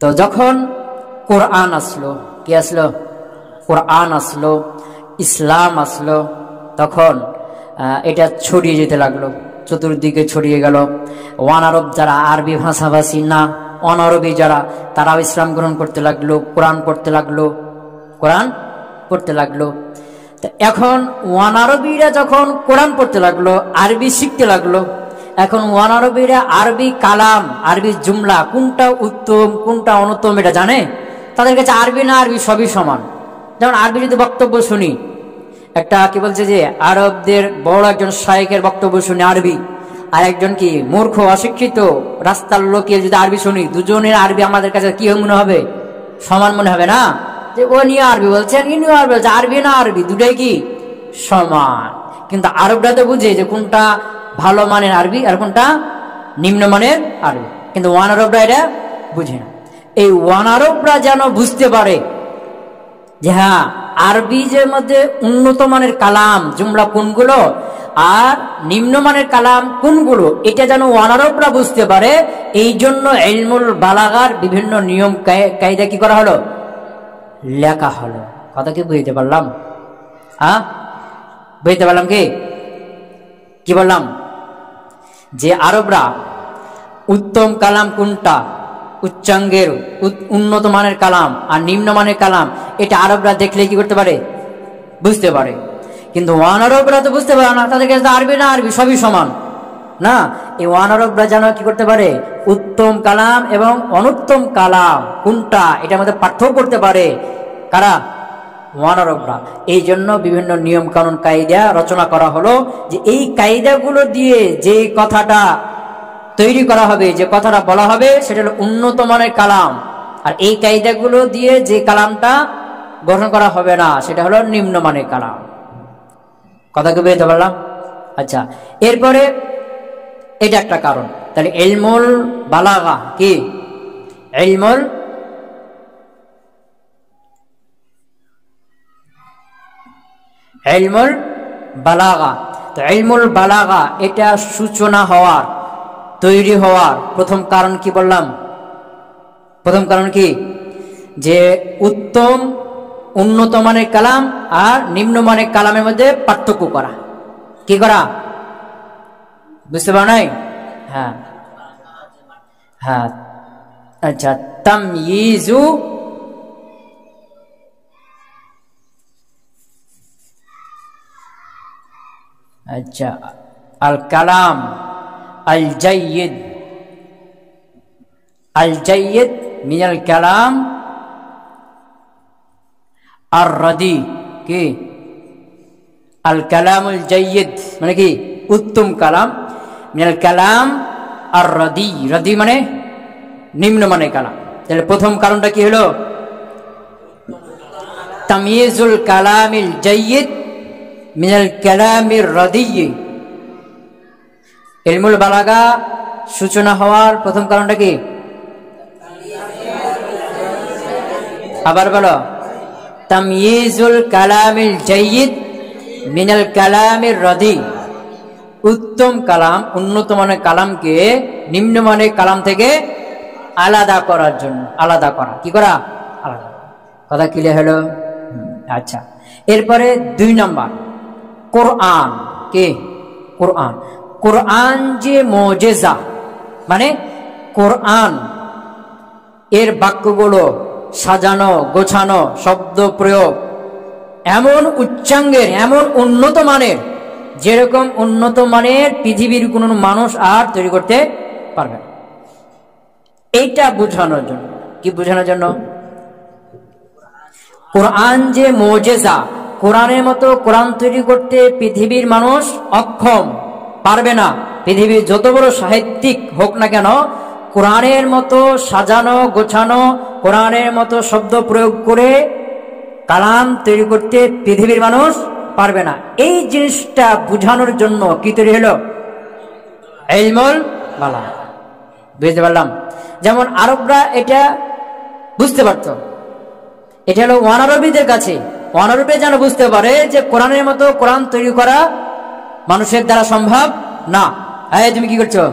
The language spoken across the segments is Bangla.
তো যখন কোরআন আসলো, কি আসলো? কোরআন আসলো, ইসলাম আসলো, তখন এটা ছড়িয়ে যেতে লাগলো, চতুর্দিকে ছড়িয়ে গেল। ওয়ানারব যারা আরবি ভাষাভাষী না, অনারবি যারা, তারাও ইসলাম গ্রহণ করতে লাগলো, কোরআন পড়তে লাগলো, কোরআন পড়তে লাগলো। এখন ওয়ানারবিরা যখন কোরআন পড়তে লাগলো, আরবি শিখতে লাগলো, এখন ওয়ানারবিরা আরবি কালাম, আরবি জুমলা কোনটা উত্তম কোনটা অনুত্তম এটা জানে। তাদের কাছে আরবি না আরবি সবই সমান। যেমন আরবি যদি বক্তব্য শুনি, একটা কি বলছে যে আরবদের বড় একজন শায়েখের বক্তব্য শুনি আরবি, আর একজন কি মূর্খ অশিক্ষিত রাস্তার লোকের যদি আরবি শুনি, দুজনের আরবি আমাদের কাছে কি মনে হবে? সমান মনে হবে না? যে ও নিয়ে আরবি বলছেন, ই নিয়ে আরবি বলছে, আরবি না আরবি দুটাই কি সমান। কিন্তু আরবরা তো বুঝে যে কোনটা ভালো মানের আরবি আর কোনটা নিম্নমানের আরবি, কিন্তু ওয়ান আরবরা এটা বুঝে না। এই ওয়ান আরবরা যেন বুঝতে পারে যে হ্যাঁ, আরবি যে মধ্যে উন্নত মানের কালাম জুমলা কোনগুলো আর নিম্নমানের কালাম কোনগুলো, এটা যেন ওয়ান আরবরা বুঝতে পারে। এই জন্য ইলমুল বালাগার বিভিন্ন নিয়ম কায়দা কি করা হলো? লেখা হলো। কথা কি বুঝতে পারলাম? বুঝতে পারলাম কি বললাম? যে আরবরা উত্তম কালাম কোনটা, উচ্চাঙ্গের উন্নত মানের কালাম আর নিম্নমানের কালাম, এটা আরবরা দেখলে কি করতে পারে? বুঝতে পারে। কিন্তু ওয়ান আরবরা তো বুঝতে পারে না, তাদের কাছে আরবি না আরবি সবই সমান না। এই ওয়ান আরবরা যেন কি করতে পারে? উত্তম কালাম এবং অনুত্তম কালাম কোনটা, এটার মধ্যে পার্থক্য করতে পারে। কারা? ওয়ান আরবরা। এই জন্য বিভিন্ন নিয়ম কানুন কায়দা রচনা করা হলো, যে এই কায়দাগুলো দিয়ে যে কথাটা তৈরি করা হবে, যে কথাটা বলা হবে, সেটা হলো উন্নত মানের কালাম। আর এই কায়দাগুলো দিয়ে যে কালামটা গঠন করা হবে না, সেটা হলো নিম্নমানের কালাম। কথা কি বুঝতে পারলাম? আচ্ছা, এরপরে এটা একটা কারণ। তাহলে ইলমুল বালাগা কি? ইলমুল বালাগা। তো ইলমুল বালাগা এটা সূচনা হওয়ার, তৈরি হওয়ার প্রথম কারণ কি বললাম? প্রথম কারণ কি? যে উত্তম উন্নত মানের কালাম আর নিম্নমানের কালামের মধ্যে পার্থক্য করা। কি করা? বুঝতে পারো নাই? হ্যাঁ হ্যাঁ, আচ্ছা। তাময়িজু, আচ্ছা, আল কালাম আল জাইয়িদ, আল জাইয়িদ মিনাল কালাম আর রাদি। কি? আল কালামুল জাইয়িদ মানে কি? উত্তম কালাম। মিনাল কালাম আর রাদি, রাদি মানে নিম্নমানের কালাম। তাহলে প্রথম কারণটা কি হলো? তাময়িজুল কালামিল জাইয়িদ মিনাল কালামির রাদি। ইলমুল বালাগা সূচনা হওয়ার প্রথম কারণটা কি? আবার বলো। তাময়িজুল কালামিল জাইয়িদ মিনাল কালামির রাদি। উত্তম কালাম, উন্নত মানের কালামকে নিম্নমানের কালাম থেকে আলাদা করার জন্য, আলাদা করা। কি করা? আলাদা। কথা ক্লিয়ার হলো? আচ্ছা, এরপরে 2 নাম্বার কোরআন। কে? কোরআন। কোরআন যে মুজিজা, মানে কোরআন এর বাক্যগুলো সাজানো গোছানো, শব্দ প্রয়োগ এমন উচ্চাঙ্গের, এমন উন্নত মানের, যেরকম উন্নত মানের পৃথিবীর কোন মানুষ আর তৈরি করতে পারবে না। এইটা বোঝানোর জন্য। কি বোঝানোর জন্য? কোরআন যে মুজিজা, কোরআনের মতো কোরআন তৈরি করতে পৃথিবীর মানুষ অক্ষম, পারবে না। পৃথিবীর যত বড় সাহিত্যিক হোক না কেন, কোরআনের মতো সাজানো গোছানো, কোরআনের মতো শব্দ প্রয়োগ করে কালাম তৈরি করতে পৃথিবীর মানুষ পারবে না। এই জিনিসটা বোঝানোর জন্য কি তৈরি হলো? ইলমুল বালাগা। বুঝতে পারলাম? যেমন আরবরা এটা বুঝতে পারত, এটা হলো ওয়ান আরবিদের কাছে। ওয়ান আরবি যেন বুঝতে পারে যে কোরআনের মতো কোরআন তৈরি করা মানুষের দ্বারা সম্ভব না। তুমি কি করছো?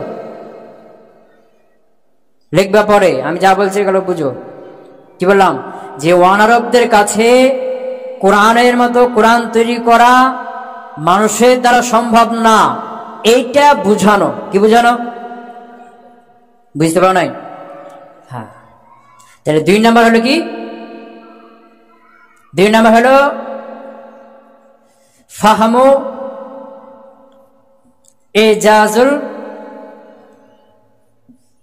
লিখবা পরে, আমি যা বলছি এগুলো বুঝো। কি বললাম? যে ওয়ানারবদের কাছে কোরআনের মতো কোরআন তৈরি করা মানুষের দ্বারা সম্ভব না, এইটা বুঝানো। কি বুঝানো? বুঝতে পারো নাই? হ্যাঁ, তাহলে 2 নাম্বার হলো কি? 2 নাম্বার হলো ফাহমু এজাজুল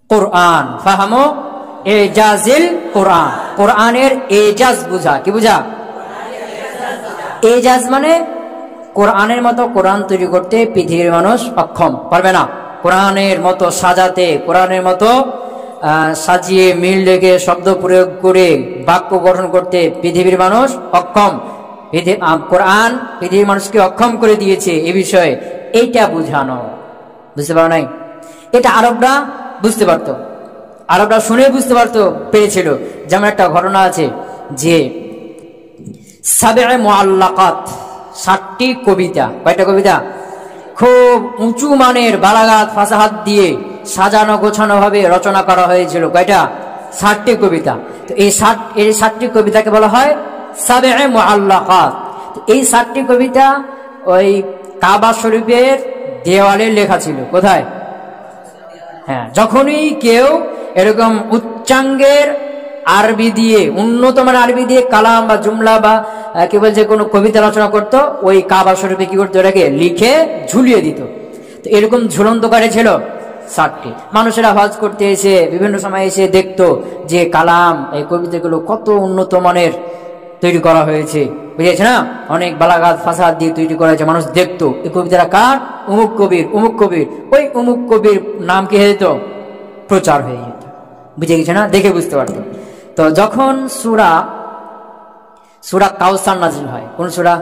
কোরআন। ফাহমু এজাজিল কোরআন, কোরআনের এজাজ বুঝা। কি বুঝা? এজাজ মানে কোরআনের মতো কোরআন তৈরি করতে পৃথিবীর মানুষ অক্ষম, পারবে না। কোরআনের মতো সাজাতে, কোরআনের মতো সাজিয়ে মিল রেখে শব্দ প্রয়োগ করে বাক্য গঠন করতে পৃথিবীর মানুষ অক্ষম। কোরআন পৃথিবীর মানুষকে অক্ষম করে দিয়েছে এ বিষয়ে, এইটা বুঝানো। বুঝতে পারো নাই? এটা আরবরা বুঝতে পারত, আরবরা শুনে বুঝতে পারতো, পেরেছিল। যেমন একটা ঘটনা আছে যে সাবে মুআল্লাকাত, 60টি কবিতা। কয়টা কবিতা? খুব উঁচু মানের বালাগাত ফাসাহাত দিয়ে সাজানো গোছানো ভাবে রচনা করা হয়েছিল। কয়টা? 60টি কবিতা। তো এই 60টি কবিতাকে বলা হয় সাবে মুআল্লাকাত। এই 60টি কবিতা ওই কাবা শরীফের দেওয়ালে লেখা ছিল। কোথায়? হ্যাঁ, যখনই কেউ এরকম উচ্চাঙ্গের আরবি দিয়ে, উন্নত মানের আরবি দিয়ে কালাম বা জুমলা বা কি বলছে কোনো কবিতা রচনা করতো, ওই কাবা শরীফে কি করতো? এটাকে লিখে ঝুলিয়ে দিত। তো এরকম ঝুলন্ত করে ছিল 60টি। মানুষেরা হজ করতে এসে বিভিন্ন সময় এসে দেখতো যে কালাম, এই কবিতাগুলো কত উন্নত মানের তৈরি করা হয়েছে, বুঝেছে না? অনেক বালাগাত ফাসাদ দিয়ে তৈরি করা হয়েছে। মানুষ দেখতো এই কবিতাটা কার? অমুক কবির, অমুক কবির। ওই অমুক কবির নাম কি হয়ে যেত? প্রচার হয়ে যেত। বুঝে গেছে না? দেখে বুঝতে পারতো। তো যখন সূরা কাউসার নাজিল হয়, কোন সূরা?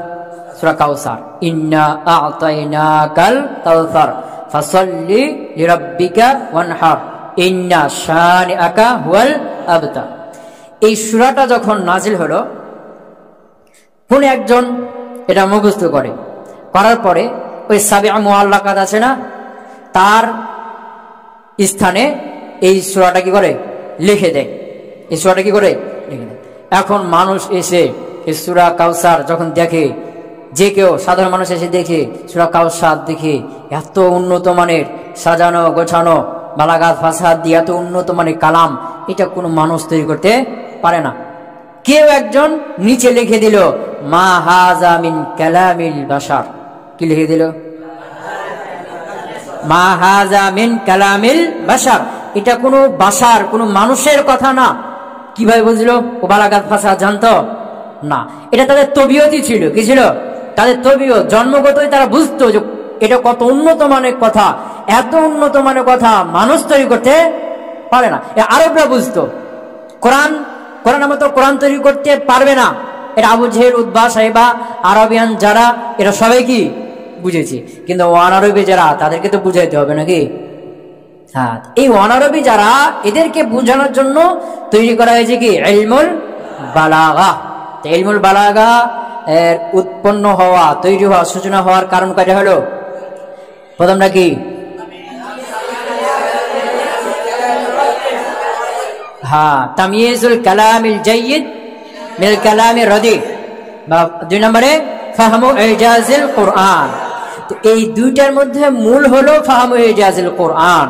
সূরা কাউসার। ইন্না আ'তাইনাকাল কাউসার ফাসাল্লি লিরাব্বিকা ওয়ানহার ইন্না শানিআকা হুয়াল আবতার। এই সূরাটা যখন নাজিল হলো, কোন একজন এটা মুখস্থ করার পরে ওই সাবিআ মুআল্লাকাত আছে না, তার স্থানে এই সূরাটা কি করে? লিখে দেয়। এই সূরাটা কি করে? লিখে দেয়। এখন মানুষ এসে এই সূরা কাউসার যখন দেখে, যে কেউ সাধারণ মানুষ এসে দেখে সূরা কাউসার, দেখে এত উন্নত মানের সাজানো গোছানো বালাগাত ফাসাদ দিয়ে এত উন্নত মানের কালাম, এটা কোনো মানুষ তৈরি করতে পারে না। কেউ একজন নিচে লিখে দিল মা হাযা মিন কালামিল বাশার। কি লিখে দিল? মা হাযা মিন কালামিল বাশার। এটা কোনো বাশার, কোনো মানুষের কথা না। কিভাবে বুঝলো? ও বালাগাত ফাসাদ জানতো না। এটা তাদের তবিয়তই ছিল। কি ছিল? তাদের তবিয়ত, জন্মগতই তারা বুঝতো যে এটা কত উন্নত মানের কথা। এত উন্নত মানের কথা মানুষ তৈরি করতে পারে না। আরবরা বুঝতো কোরআনের মতো কোরআন তৈরি করতে পারবে না। এটা আবু জেহেল, উতবা, সাইবা, আরবিয়ান যারা, এরা সবাই কি বুঝেছে। কিন্তু অনারবি যারা, তাদেরকে তো বুঝাইতে হবে নাকি? হ্যাঁ, এই অনারবি যারা, এদেরকে বোঝানোর জন্য তৈরি করা হয়েছে কি? ইলমুল বালাগা। ইলমুল বালাগা এর উৎপন্ন হওয়া, তৈরি হওয়া, সূচনা হওয়ার কারণ কয়টা হলো? প্রথমটা কি? হ্যাঁ, তাময়িজুল কালামিল জাইয়িদ মিনাল কালামির রাদি। বা 2 নম্বরে ফাহমু ইজাজিল কোরআন। তো এই দুইটার মধ্যে মূল হলো ফাহমু ইজাজিল কোরআন।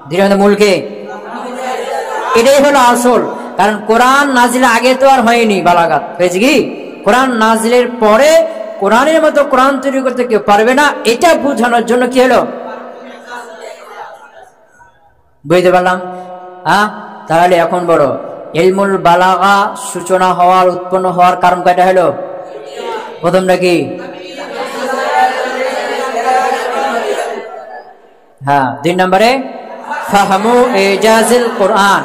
দুইটার মূল কে? এটাই হলো আসল। কারণ কোরআন নাজিল আগে তো আর হয়নি বালাগাত, হয়েছে কি? কোরআন নাজিলের পরে কোরআনের মতো কোরআন তৈরি করতে কেউ পারবে না, এটা বোঝানোর জন্য কি হলো? বুঝতে পারলাম? হ্যাঁ, তাহলে এখন বড় ইলমুল বালাগা সূচনা হওয়ার, উৎপন্ন হওয়ার কারণ কয়টা হলো? প্রথমটা কি? হ্যাঁ, 2 নম্বরে ফাহমু ইজাজিল কোরআন।